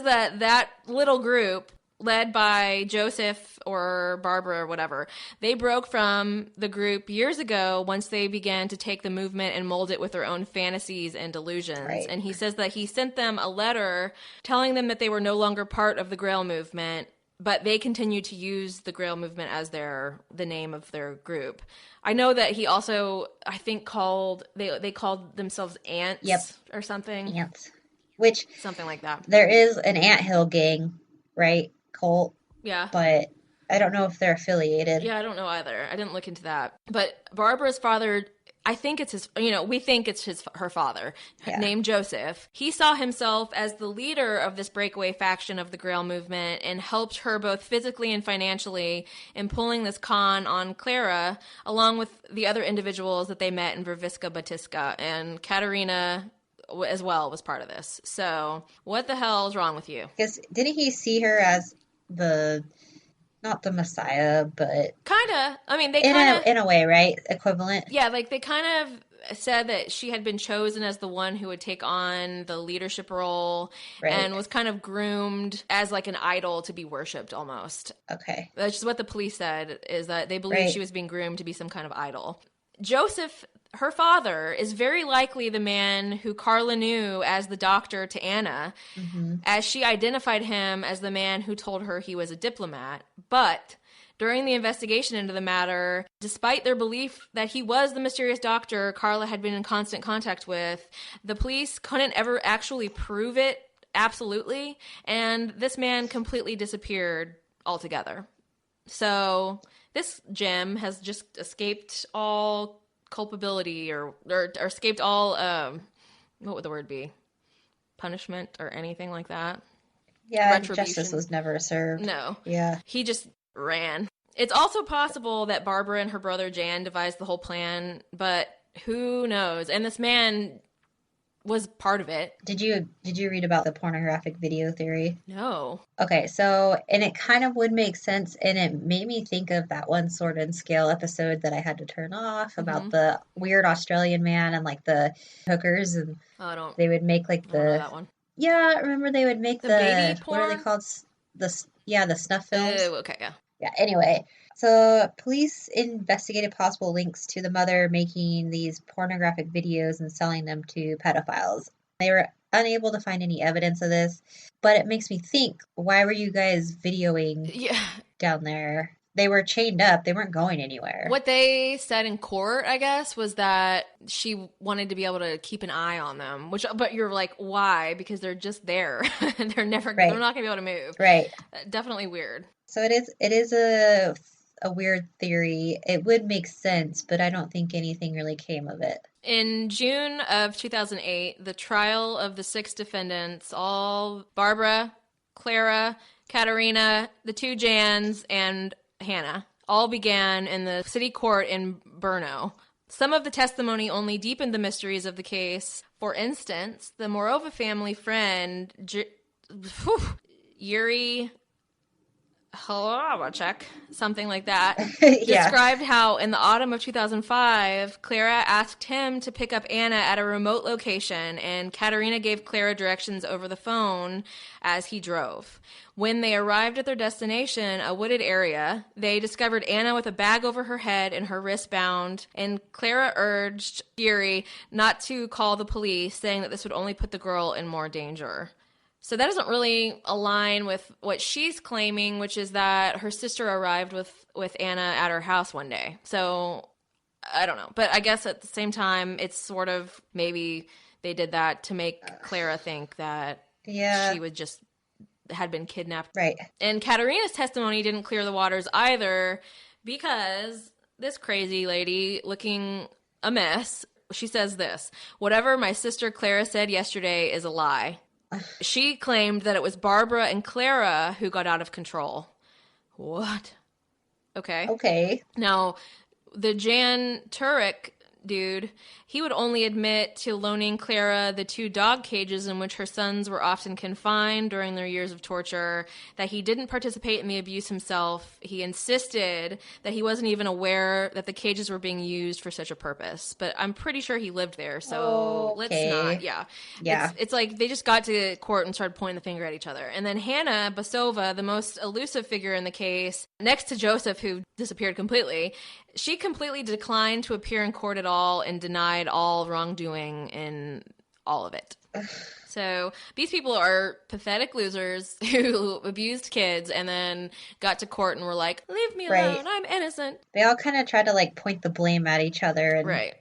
A: that little group led by Joseph or Barbara or whatever, they broke from the group years ago once they began to take the movement and mold it with their own fantasies and delusions. Right. And he says that he sent them a letter telling them that they were no longer part of the Grail movement, but they continued to use the Grail movement as the name of their group. I know that he also, I think, they called themselves Ants or something.
C: Ants.
A: Something like that.
C: There is an anthill gang, right? Cult.
A: Yeah.
C: But I don't know if they're affiliated.
A: Yeah, I don't know either. I didn't look into that. But Barbara's father, I think it's we think it's her father, named Joseph. He saw himself as the leader of this breakaway faction of the Grail movement and helped her both physically and financially in pulling this con on Clara, along with the other individuals that they met in Verviska Batiska. And Katerina as well was part of this. So what the hell is wrong with you?
C: Because didn't he see her as not the Messiah, but
A: kind of. I mean, they
C: in a way, right? Equivalent.
A: Yeah, like they kind of said that she had been chosen as the one who would take on the leadership role, and was kind of groomed as like an idol to be worshipped almost.
C: Okay.
A: That's just what the police said, is that they believed she was being groomed to be some kind of idol. Joseph, her father, is very likely the man who Carla knew as the doctor to Anna, as she identified him as the man who told her he was a diplomat. But during the investigation into the matter, despite their belief that he was the mysterious doctor Carla had been in constant contact with, the police couldn't ever actually prove it absolutely, and this man completely disappeared altogether. So this gem has just escaped all culpability or escaped all, what would the word be? Punishment or anything like that?
C: Yeah, justice was never served.
A: No.
C: Yeah.
A: He just ran. It's also possible that Barbara and her brother Jan devised the whole plan, but who knows? And this man was part of it.
C: Did you read about the pornographic video theory?
A: No.
C: Okay, so, and it kind of would make sense, and it made me think of that one Sword and Scale episode that I had to turn off about the weird Australian man and like the hookers, and they would make like the
A: know that one.
C: Yeah, remember they would make the
A: baby porn?
C: What are they called? The snuff films.
A: Oh, okay, yeah.
C: Yeah, anyway. So police investigated possible links to the mother making these pornographic videos and selling them to pedophiles. They were unable to find any evidence of this, but it makes me think, why were you guys videoing down there? They were chained up. They weren't going anywhere.
A: What they said in court, I guess, was that she wanted to be able to keep an eye on them. But you're like, why? Because they're just there. They're not going to be able to move.
C: Right.
A: Definitely weird.
C: So it is a weird theory. It would make sense, but I don't think anything really came of it.
A: In June of 2008, the trial of the 6 defendants, all Barbara, Clara, Katerina, the 2 Jans, and Hannah, all began in the city court in Brno. Some of the testimony only deepened the mysteries of the case. For instance, the Mauerova family friend, Yuri Hlavacek, something like that, described how in the autumn of 2005, Clara asked him to pick up Anna at a remote location, and Katerina gave Clara directions over the phone as he drove. When they arrived at their destination, a wooded area, they discovered Anna with a bag over her head and her wrist bound, and Clara urged Yuri not to call the police, saying that this would only put the girl in more danger. So that doesn't really align with what she's claiming, which is that her sister arrived with Anna at her house one day. So I don't know. But I guess at the same time, it's sort of maybe they did that to make Clara think that she would just had been kidnapped.
C: Right.
A: And Katerina's testimony didn't clear the waters either, because this crazy lady looking a mess, she says this: "Whatever my sister Clara said yesterday is a lie." She claimed that it was Barbara and Clara who got out of control. What? Okay. Now, the Jan Turek dude, he would only admit to loaning Clara the 2 dog cages in which her sons were often confined during their years of torture, that he didn't participate in the abuse himself. He insisted that he wasn't even aware that the cages were being used for such a purpose. But I'm pretty sure he lived there, so let's not. Yeah. It's like they just got to court and started pointing the finger at each other. And then Hannah Basova, the most elusive figure in the case, next to Joseph, who disappeared completely, she completely declined to appear in court at all and denied all wrongdoing in all of it. So these people are pathetic losers who abused kids and then got to court and were like, "Leave me alone, I'm innocent."
C: They all kind of try to like point the blame at each other. And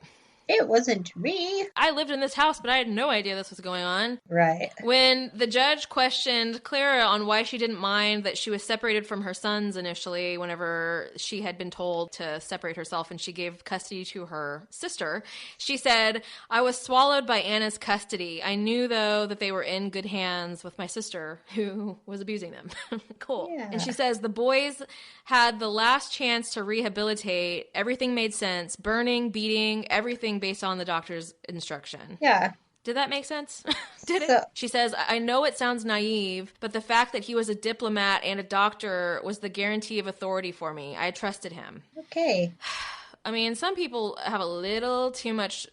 C: it wasn't me.
A: I lived in this house, but I had no idea this was going on.
C: Right.
A: When the judge questioned Clara on why she didn't mind that she was separated from her sons initially, whenever she had been told to separate herself and she gave custody to her sister, she said, "I was swallowed by Anna's custody. I knew, though, that they were in good hands with my sister, who was abusing them." Cool. Yeah. And she says, "The boys had the last chance to rehabilitate. Everything made sense. Burning, beating, everything based on the doctor's instruction."
C: Yeah.
A: Did that make sense? Did it? She says, "I know it sounds naive, but the fact that he was a diplomat and a doctor was the guarantee of authority for me. I trusted him."
C: Okay.
A: I mean, some people have a little too much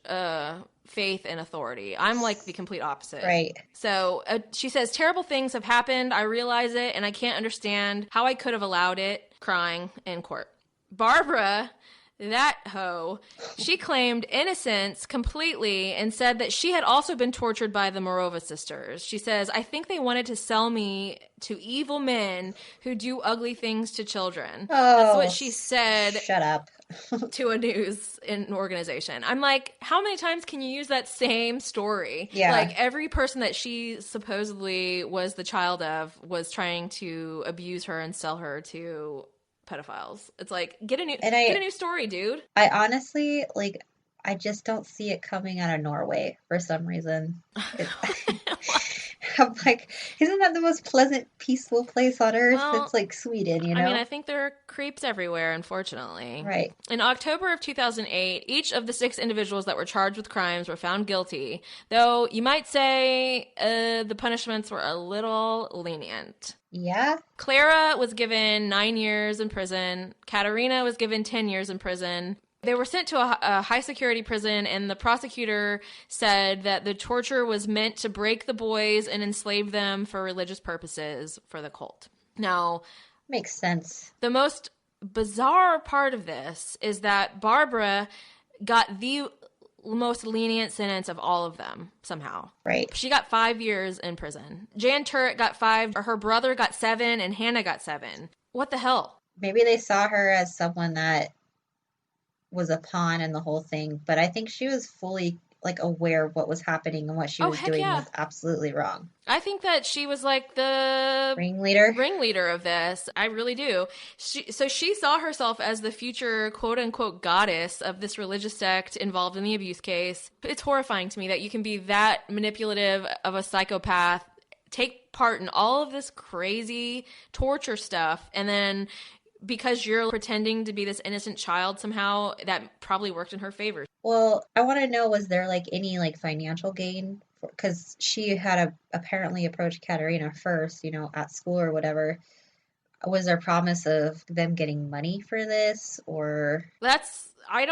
A: faith in authority. I'm like the complete opposite.
C: Right.
A: So she says, "Terrible things have happened. I realize it, and I can't understand how I could have allowed it," crying in court. Barbara, that hoe, she claimed innocence completely and said that she had also been tortured by the Mauerova sisters. She says, "I think they wanted to sell me to evil men who do ugly things to children." That's what she said.
C: Shut up.
A: To a news organization. I'm like, how many times can you use that same story?
C: Yeah.
A: Like, every person that she supposedly was the child of was trying to abuse her and sell her to pedophiles. It's like, get a new story, dude.
C: I honestly, like, I just don't see it coming out of Norway for some reason. I'm like, isn't that the most pleasant, peaceful place on earth? Well, it's like Sweden, you know?
A: I mean, I think there are creeps everywhere, unfortunately.
C: Right.
A: In October of 2008, each of the 6 individuals that were charged with crimes were found guilty, though you might say the punishments were a little lenient.
C: Yeah.
A: Clara was given 9 years in prison. Katerina was given 10 years in prison. They were sent to a high-security prison, and the prosecutor said that the torture was meant to break the boys and enslave them for religious purposes for the cult. Now,
C: makes sense.
A: The most bizarre part of this is that Barbara got the most lenient sentence of all of them, somehow.
C: Right.
A: She got 5 years in prison. Jan Turek got 5, her brother got 7, and Hannah got 7. What the hell?
C: Maybe they saw her as someone that was a pawn in the whole thing, but I think she was fully like aware of what was happening and what she was doing was absolutely wrong.
A: I think that she was like the
C: ringleader
A: of this. I really do. So she saw herself as the future quote unquote goddess of this religious sect involved in the abuse case. It's horrifying to me that you can be that manipulative of a psychopath, take part in all of this crazy torture stuff, and then because you're pretending to be this innocent child somehow, that probably worked in her favor.
C: Well, I want to know, was there like any like financial gain? Because she had apparently approached Katerina first, you know, at school or whatever. Was there promise of them getting money for this, or?
A: I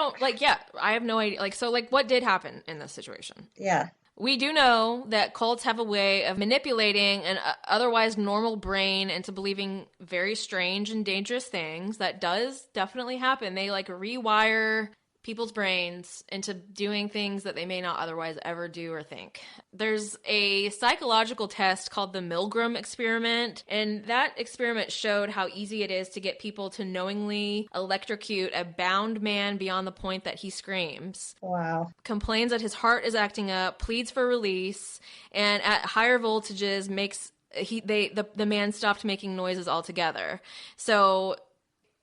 A: have no idea. Like, so like what did happen in this situation?
C: Yeah.
A: We do know that cults have a way of manipulating an otherwise normal brain into believing very strange and dangerous things. That does definitely happen. They like rewire people's brains into doing things that they may not otherwise ever do or think. There's a psychological test called the Milgram experiment, and that experiment showed how easy it is to get people to knowingly electrocute a bound man beyond the point that he screams.
C: Wow.
A: Complains that his heart is acting up, pleads for release, and at higher voltages makes the man stopped making noises altogether. So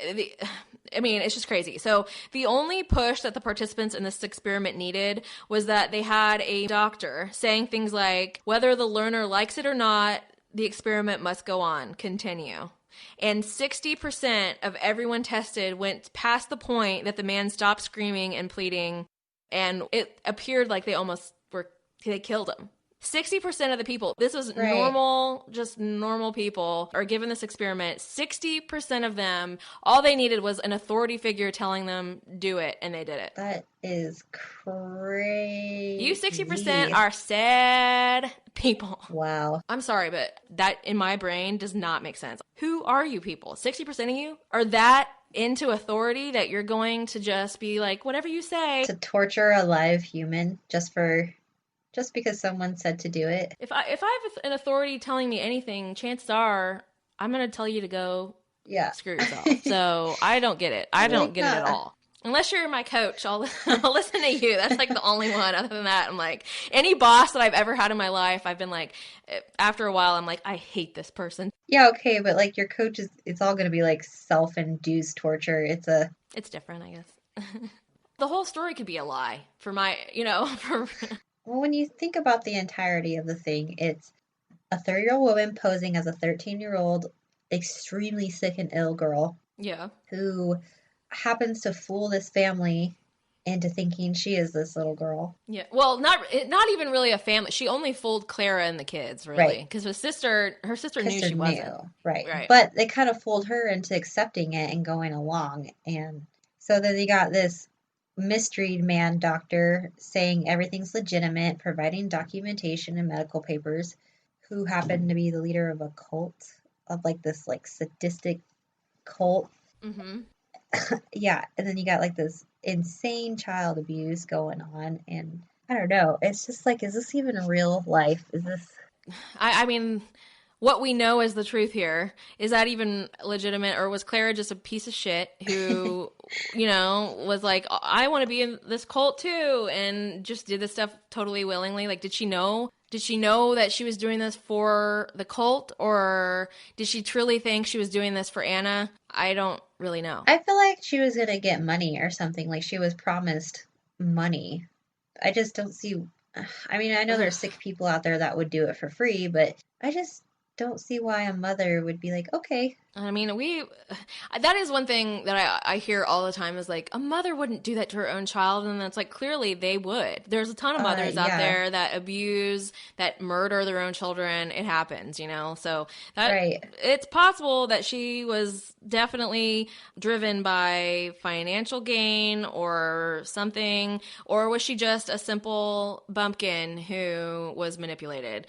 A: it's just crazy. So the only push that the participants in this experiment needed was that they had a doctor saying things like, whether the learner likes it or not, the experiment must go on, continue. And 60% of everyone tested went past the point that the man stopped screaming and pleading, and it appeared like they killed him. 60% of the people, this was normal people are given this experiment. 60% of them, all they needed was an authority figure telling them, do it, and they did it.
C: That is crazy.
A: You 60% are sad people.
C: Wow.
A: I'm sorry, but that in my brain does not make sense. Who are you people? 60% of you are that into authority that you're going to just be like, whatever you say.
C: To torture a live human just because someone said to do it.
A: If I have an authority telling me anything, chances are I'm going to tell you to go screw yourself. So I don't get it. I don't get it at all. Unless you're my coach, I'll listen to you. That's like the only one. Other than that, I'm like, any boss that I've ever had in my life, I've been like, after a while, I'm like, I hate this person.
C: Yeah, okay, but like your coach it's all going to be like self-induced torture. It's
A: different, I guess. The whole story could be a lie for my,
C: Well, when you think about the entirety of the thing, it's a 30-year-old woman posing as a 13-year-old extremely sick and ill girl.
A: Yeah.
C: Who happens to fool this family into thinking she is this little girl.
A: Yeah. Well, not even really a family. She only fooled Clara and the kids, really. Because her sister knew she wasn't.
C: Right. But they kind of fooled her into accepting it and going along. And so then they got this mystery man doctor saying everything's legitimate, providing documentation and medical papers, who happened to be the leader of a cult, of like this like sadistic cult.
A: Mm-hmm.
C: Yeah, and then you got like this insane child abuse going on, and I don't know, it's just like, is this even real life? Is this
A: I mean, what we know is the truth here. Is that even legitimate, or was Clara just a piece of shit who, was like, I want to be in this cult too, and just did this stuff totally willingly? Like, did she know? Did she know that she was doing this for the cult, or did she truly think she was doing this for Anna? I don't really know.
C: I feel like she was going to get money or something. Like, she was promised money. I just don't see... I mean, I know there's sick people out there that would do it for free, but I just don't see why a mother would be like, okay.
A: I mean, that is one thing that I hear all the time is like, a mother wouldn't do that to her own child. And it's like, clearly they would. There's a ton of mothers out there that abuse, that murder their own children. It happens, so it's possible that she was definitely driven by financial gain or something, or was she just a simple bumpkin who was manipulated?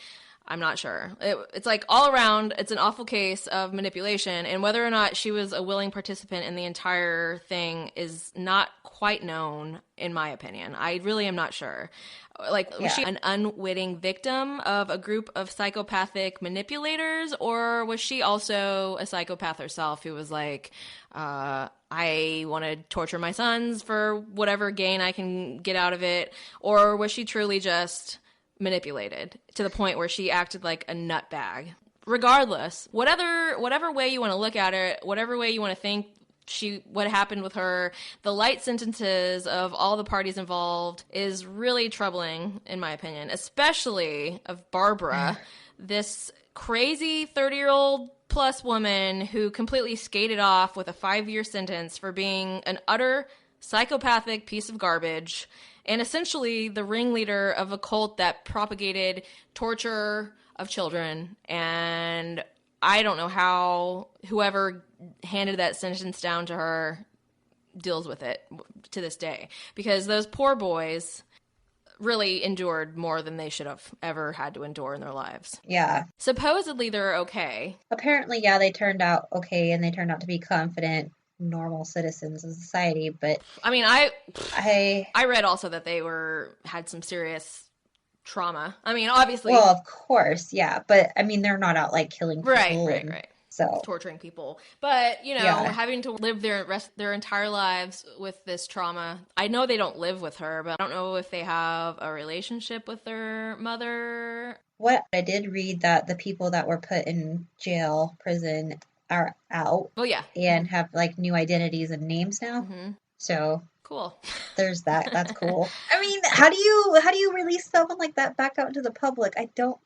A: I'm not sure. It's like all around, it's an awful case of manipulation, and whether or not she was a willing participant in the entire thing is not quite known, in my opinion. I really am not sure. Like, was she an unwitting victim of a group of psychopathic manipulators, or was she also a psychopath herself who was like, I want to torture my sons for whatever gain I can get out of it, or was she truly just manipulated to the point where she acted like a nutbag? Regardless, whatever way you want to look at it, whatever way you want to think what happened with her, the light sentences of all the parties involved is really troubling, in my opinion, especially of Barbara, this crazy 30-year-old plus woman who completely skated off with a 5-year sentence for being an utter psychopathic piece of garbage, and essentially the ringleader of a cult that propagated torture of children. And I don't know how whoever handed that sentence down to her deals with it to this day, because those poor boys really endured more than they should have ever had to endure in their lives.
C: Yeah.
A: Supposedly they're okay.
C: Apparently, they turned out okay, and they turned out to be confident normal citizens of society. But
A: I mean, I read also that they had some serious trauma. I mean, obviously.
C: Well, of course, yeah. But I mean, they're not out like killing people.
A: Right.
C: So
A: torturing people, but
C: Yeah.
A: having to live their entire lives with this trauma. I know they don't live with her, but I don't know if they have a relationship with their mother.
C: What I did read that the people that were put in jail, prison, are out.
A: Oh yeah,
C: and have like new identities and names now.
A: Mm-hmm.
C: So
A: cool.
C: There's that. That's cool. I mean, how do you release someone like that back out into the public? I don't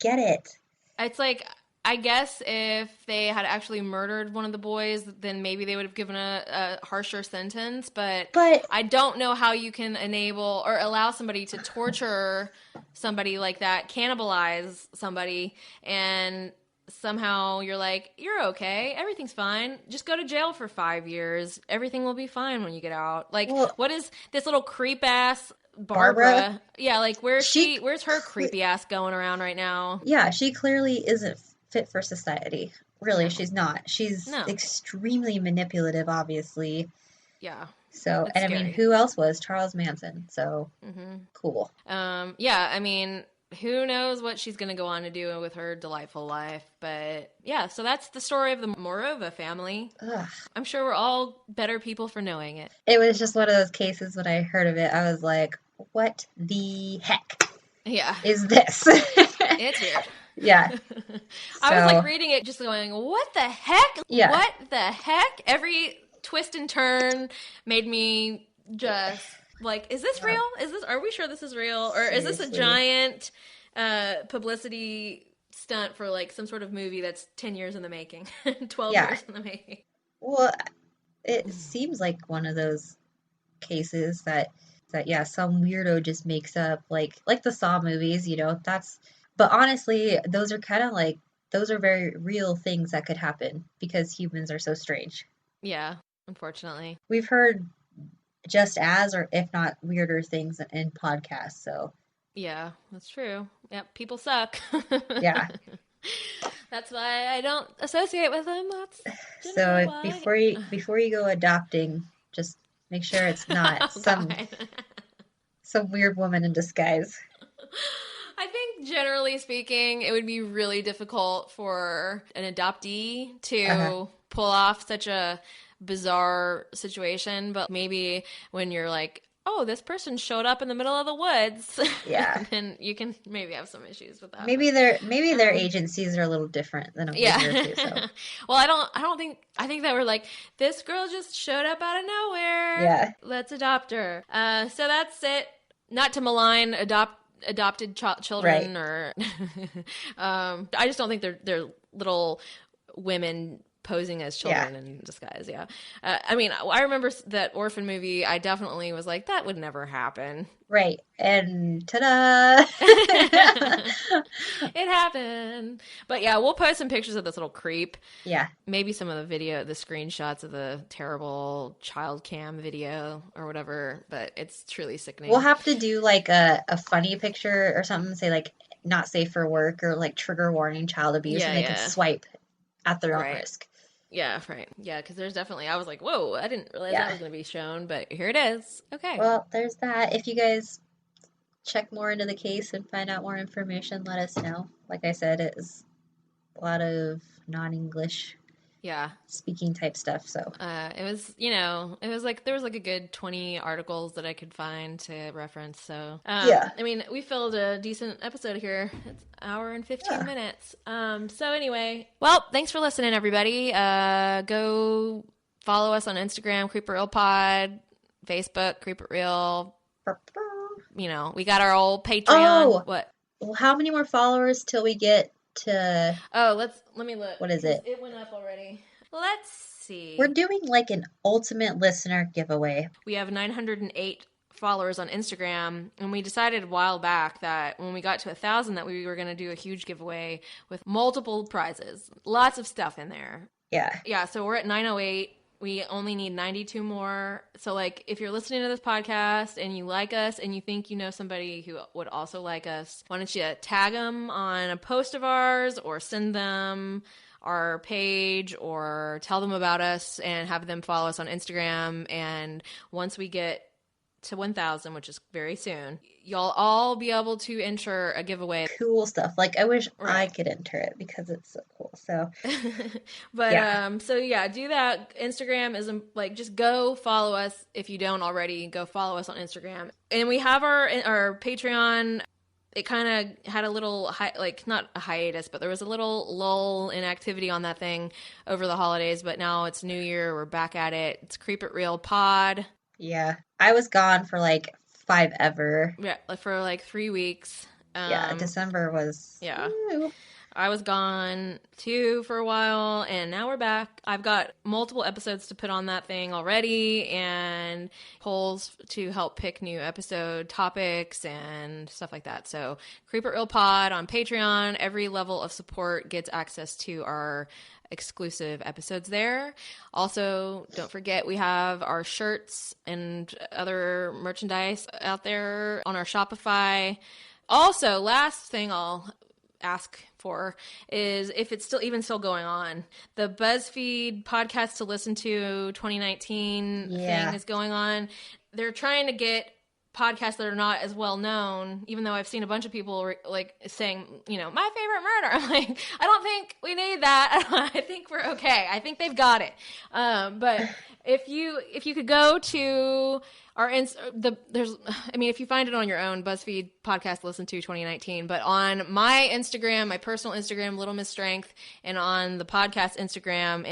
C: get it.
A: It's like, I guess if they had actually murdered one of the boys, then maybe they would have given a harsher sentence. But I don't know how you can enable or allow somebody to torture somebody like that, cannibalize somebody, and somehow you're like, you're okay, everyth's fine, just go to jail for 5 years, everything will be fine when you get out. Like, what is this little creep ass Barbara? Yeah, like where's her creepy ass going around right now?
C: Yeah, she clearly isn't fit for society. Really, she's not. She's extremely manipulative, obviously.
A: Yeah.
C: So, and scary. I mean, who else was? Charles Manson. So, cool.
A: Yeah, I mean, who knows what she's going to go on to do with her delightful life. But yeah, so that's the story of the Mauerova family.
C: Ugh.
A: I'm sure we're all better people for knowing it.
C: It was just one of those cases when I heard of it, I was like, what the heck?
A: Yeah.
C: Is this?
A: It's weird.
C: Yeah.
A: I was like reading it just going, what the heck?
C: Yeah.
A: What the heck? Every twist and turn made me just like, is this real? Are we sure this is real? Or Seriously. Is this a giant publicity stunt for like some sort of movie that's 10 years in the making, 12 years in the making? Well,
C: it seems like one of those cases that some weirdo just makes up like the Saw movies, but honestly, those are kind of like, those are very real things that could happen because humans are so strange.
A: Yeah, unfortunately.
C: We've heard just as, or if not weirder things in podcasts, so.
A: Yeah, that's true. Yep, people suck.
C: Yeah.
A: That's why I don't associate with them.
C: So before you go adopting, just make sure it's not some weird woman in disguise.
A: I think generally speaking, it would be really difficult for an adoptee to pull off such a bizarre situation. But maybe when you're like, oh, this person showed up in the middle of the woods.
C: Yeah.
A: Then you can maybe have some issues with that.
C: Maybe their agencies are a little different than a figure too. So.
A: Well, I think they were like, this girl just showed up out of nowhere.
C: Yeah.
A: Let's adopt her. So that's it. Not to malign adopted children, or I just don't think they're little women posing as children in disguise. Yeah. I mean, I remember that orphan movie. I definitely was like, that would never happen.
C: Right. And ta-da!
A: It happened. But yeah, we'll post some pictures of this little creep.
C: Yeah.
A: Maybe some of the screenshots of the terrible child cam video or whatever, but it's truly sickening.
C: We'll have to do like a funny picture or something, say like not safe for work or like trigger warning child abuse, and they can swipe at their own risk.
A: Yeah, right. Yeah, because there's definitely, I was like, whoa, I didn't realize that was going to be shown, but here it is. Okay.
C: Well, there's that. If you guys check more into the case and find out more information, let us know. Like I said, it is a lot of non-English speaking type stuff, so.
A: It was like, there was like a good 20 articles that I could find to reference, so. I mean, we filled a decent episode here. It's an hour and 15 minutes. So anyway, well, thanks for listening, everybody. Go follow us on Instagram, Creep It Real Pod, Facebook, Creep It Real. We got our old Patreon.
C: Oh!
A: What?
C: Well, how many more followers till we get to...
A: Oh, let me look.
C: What is it?
A: It went up already. Let's see.
C: We're doing like an ultimate listener giveaway.
A: We have 908 followers on Instagram, and we decided a while back that when we got to 1,000 that we were going to do a huge giveaway with multiple prizes. Lots of stuff in there.
C: Yeah.
A: Yeah, so we're at 908. We only need 92 more. So, like, if you're listening to this podcast and you like us and you think you know somebody who would also like us, why don't you tag them on a post of ours or send them our page or tell them about us and have them follow us on Instagram. And once we get to 1,000, which is very soon, y'all all be able to enter a giveaway.
C: Cool stuff. Like, I wish I could enter it because it's so cool. So,
A: but do that. Instagram is like, just go follow us if you don't already. Go follow us on Instagram, and we have our Patreon. It kind of had a little not a hiatus, but there was a little lull in activity on that thing over the holidays. But now it's New Year, we're back at it. It's Creep It Real Pod.
C: Yeah, I was gone for like 5 ever.
A: Yeah, for like 3 weeks.
C: December was.
A: Yeah. Ooh. I was gone too for a while, and now we're back. I've got multiple episodes to put on that thing already, and polls to help pick new episode topics and stuff like that. So Creep It Real Pod on Patreon. Every level of support gets access to our exclusive episodes there. Also, don't forget we have our shirts and other merchandise out there on our Shopify. Also, last thing I'll ask for is, if it's still going on, the BuzzFeed podcast to listen to 2019 thing is going on. They're trying to get podcasts that are not as well known, even though I've seen a bunch of people like saying, my favorite murder. I'm like, I don't think we need that. I think we're okay. I think they've got it. But if you could go to our if you find it on your own, BuzzFeed podcast listen to 2019, but on my Instagram, my personal Instagram, Little Miss Strength, and on the podcast Instagram,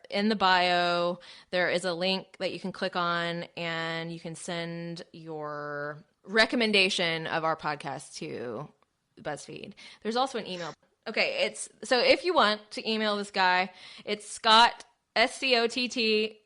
A: in the bio, there is a link that you can click on, and you can send your recommendation of our podcast to BuzzFeed. There's also an email. Okay, so if you want to email this guy, it's Scott, SCOTT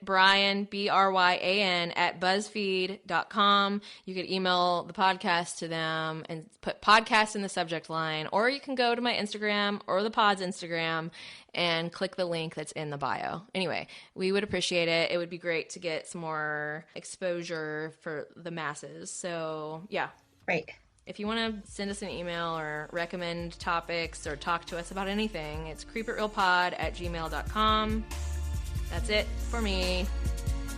A: Brian, BRYAN @buzzfeed.com. You could email the podcast to them and put podcast in the subject line, or you can go to my Instagram or the pod's Instagram and click the link that's in the bio. Anyway, we would appreciate it. It would be great to get some more exposure for the masses. So yeah.
C: Right.
A: If you want to send us an email or recommend topics or talk to us about anything, it's creepitrealpod@gmail.com. That's it for me.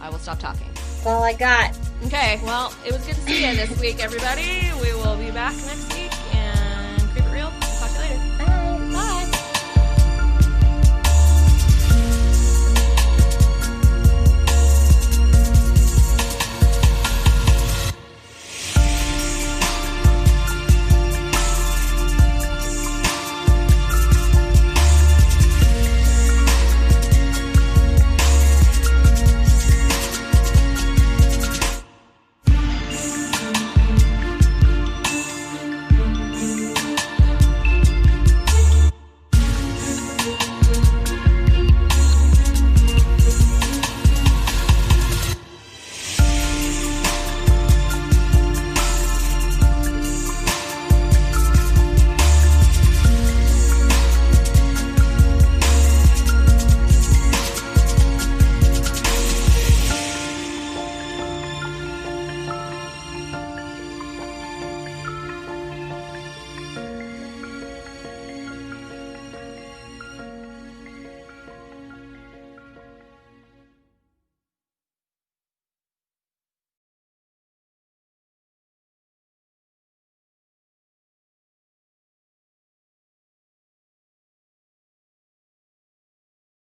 A: I will stop talking.
C: That's all I got.
A: Okay, well, it was good to see you this week, everybody. We will be back next week.